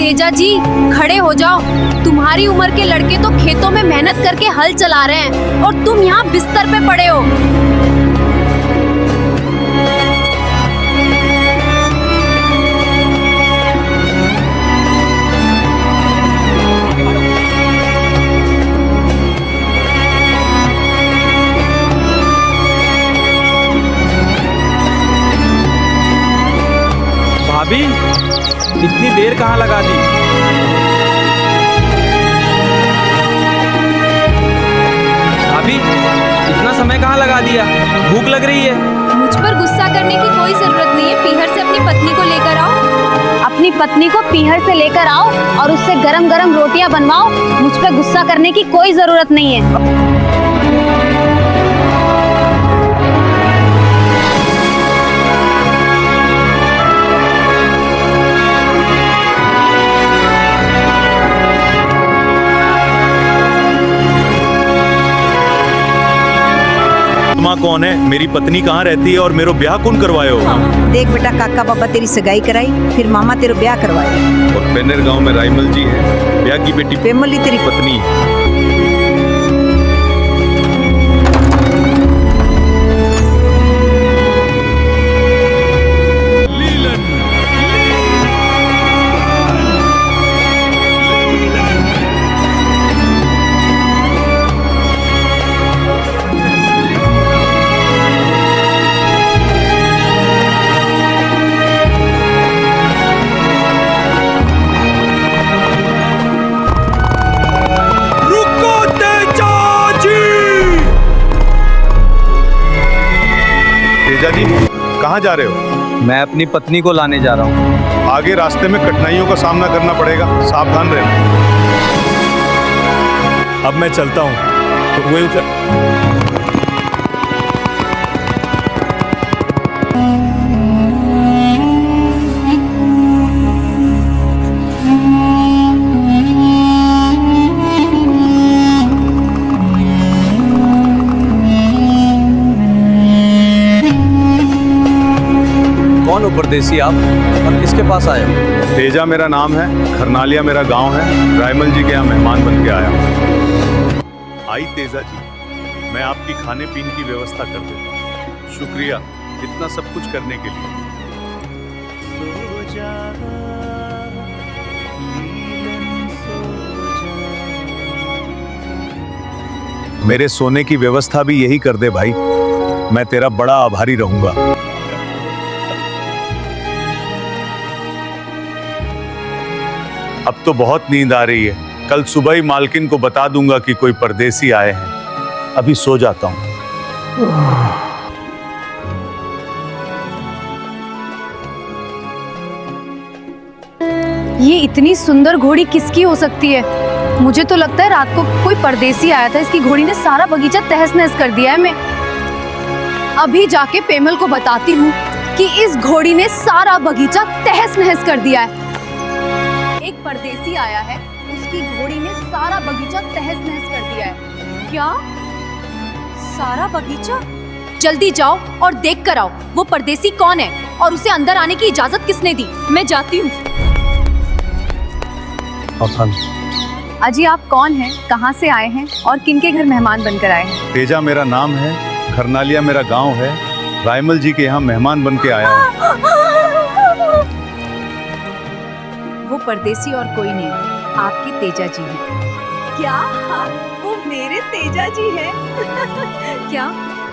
तेजा जी खड़े हो जाओ। तुम्हारी उम्र के लड़के तो खेतों में मेहनत करके हल चला रहे हैं और तुम यहाँ बिस्तर पे पड़े हो। भाभी इतनी देर कहाँ लगा दी? भाभी इतना समय कहाँ लगा दिया? भूख लग रही है। मुझ पर गुस्सा करने की कोई जरूरत नहीं है। पीहर से अपनी पत्नी को लेकर आओ। अपनी पत्नी को पीहर से लेकर आओ और उससे गरम गरम रोटियां बनवाओ। मुझ पर गुस्सा करने की कोई जरूरत नहीं है। माँ कौन है? मेरी पत्नी कहाँ रहती है और मेरो ब्याह कौन करवायो? देख बेटा, काका बाबा तेरी सगाई कराई, फिर मामा तेरा ब्याह करवाया। और पेनेर गांव में रायमल जी है, ब्याह की बेटी पेमल ही तेरी पत्नी है। तेजा जी कहाँ जा रहे हो? मैं अपनी पत्नी को लाने जा रहा हूँ। आगे रास्ते में कठिनाइयों का सामना करना पड़ेगा, सावधान रहना। अब मैं चलता हूँ। कौन हो परदेसी आप और किसके पास आए हो? तेजा मेरा नाम है, खरनालिया मेरा गांव है। रायमल जी के यहाँ मेहमान बन के आया हूँ। आई तेजा जी, मैं आपकी खाने पीने की व्यवस्था कर देता हूँ। शुक्रिया इतना सब कुछ करने के लिए। मेरे सोने की व्यवस्था भी यही कर दे भाई, मैं तेरा बड़ा आभारी रहूंगा। अब तो बहुत नींद आ रही है, कल सुबह ही मालकिन को बता दूंगा कि कोई परदेसी आए हैं। अभी सो जाता हूं। ये इतनी सुंदर घोड़ी किसकी हो सकती है? मुझे तो लगता है रात को कोई परदेसी आया था। इसकी घोड़ी ने सारा बगीचा तहस नहस कर दिया है। मैं अभी जाके पेमल को बताती हूँ कि इस घोड़ी ने सारा बगीचा तहस नहस कर दिया है। एक परदेसी आया है, उसकी घोड़ी ने सारा बगीचा तहस नहस कर दिया है। क्या? सारा बगीचा? जल्दी जाओ और देख कर आओ वो परदेसी कौन है और उसे अंदर आने की इजाजत किसने दी। मैं जाती हूँ। अजी आप कौन हैं? कहाँ से आए हैं और किनके घर मेहमान बनकर आए हैं? तेजा मेरा नाम है, खरनालिया मेरा गांव है। रायमल जी के यहाँ मेहमान बन के आया हूँ। वो परदेसी और कोई नहीं, आपके तेजा जी हैं। क्या? वो मेरे तेजा जी हैं? क्या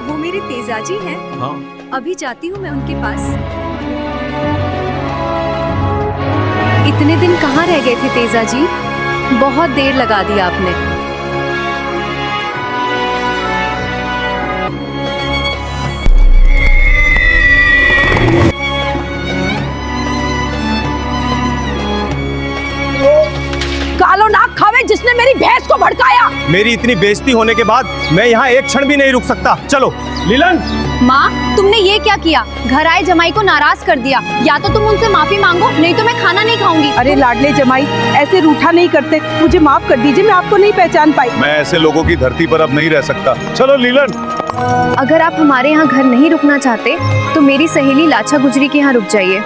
वो मेरे तेजा जी हैं? हाँ। अभी जाती हूँ मैं उनके पास। इतने दिन कहाँ रह गए थे तेजा जी? बहुत देर लगा दी आपने। कालो नाक खावे जिसने मेरी भैंस को भड़काया। मेरी इतनी बेइज्जती होने के बाद मैं यहाँ एक क्षण भी नहीं रुक सकता। चलो लीलन। माँ तुमने ये क्या किया? घर आए जमाई को नाराज कर दिया। या तो तुम उनसे माफी मांगो, नहीं तो मैं खाना नहीं खाऊंगी। अरे लाडले जमाई, ऐसे रूठा नहीं करते। मुझे माफ कर दीजिए, मैं आपको नहीं पहचान पाई। मैं ऐसे लोगों की धरती पर अब नहीं रह सकता। चलो लीलन। अगर आप हमारे यहाँ घर नहीं रुकना चाहते तो मेरी सहेली लाछा गुजरी के यहाँ रुक जाइए।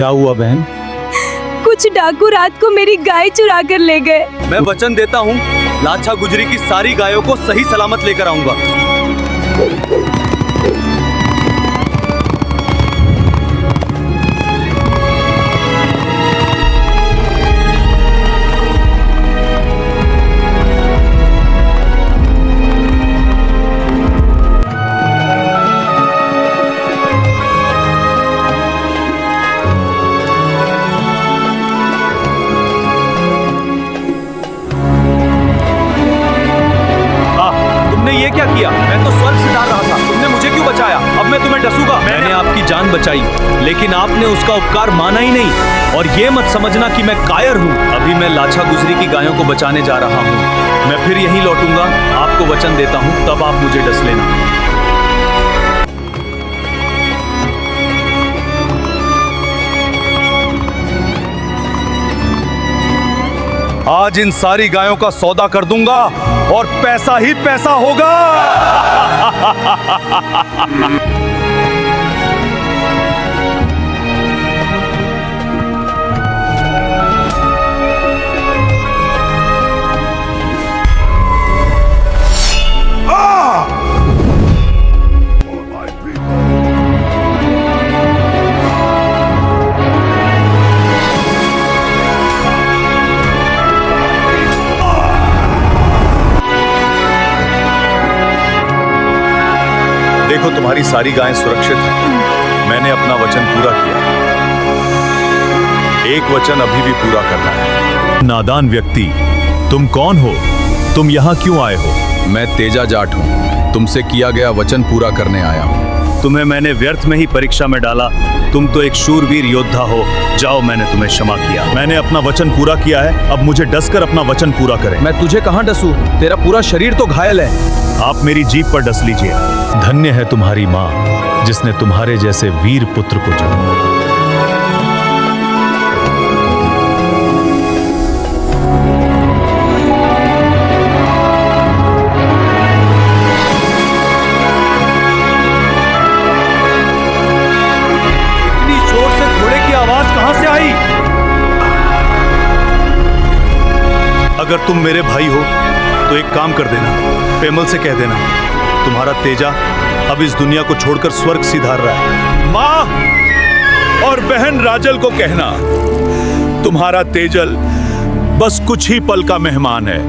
क्या हुआ बहन? कुछ डाकू रात को मेरी गाय चुरा कर ले गए। मैं वचन देता हूँ लाछा गुजरी की सारी गायों को सही सलामत लेकर आऊंगा। ये क्या किया? मैं तो स्वर्ग से डाल रहा था, तुमने मुझे क्यों बचाया? अब मैं तुम्हें डसूंगा। मैंने आपकी जान बचाई, लेकिन आपने उसका उपकार माना ही नहीं। और ये मत समझना कि मैं कायर हूँ। अभी मैं लाछा गुजरी की गायों को बचाने जा रहा हूँ। मैं फिर यहीं लौटूंगा, आपको वचन देता हूँ, तब आप मुझे डस लेना। आज इन सारी गायों का सौदा कर दूंगा और पैसा ही पैसा होगा। देखो तुम्हारी सारी गायें सुरक्षित हैं। मैंने अपना वचन पूरा किया। एक वचन अभी भी पूरा करना है। नादान व्यक्ति, तुम कौन हो? तुम यहाँ क्यों आए हो? मैं तेजा जाट हूँ, तुमसे किया गया वचन पूरा करने आया हूँ। तुम्हें मैंने व्यर्थ में ही परीक्षा में डाला। तुम तो एक शूरवीर योद्धा हो। जाओ, मैंने तुम्हें क्षमा किया। मैंने अपना वचन पूरा किया है, अब मुझे डसकर अपना वचन पूरा करें। मैं तुझे कहाँ डसूं? तेरा पूरा शरीर तो घायल है। आप मेरी जीभ पर डस लीजिए। धन्य है तुम्हारी माँ, जिसने तुम्हारे जैसे वीर पुत्र को जन्म दिया। इतनी जोर से घोड़े की आवाज कहां से आई? अगर तुम मेरे भाई हो तो एक काम कर देना, पेमल से कह देना तुम्हारा तेजा अब इस दुनिया को छोड़कर स्वर्ग सिधार रहा है। माँ और बहन राजल को कहना तुम्हारा तेजल बस कुछ ही पल का मेहमान है।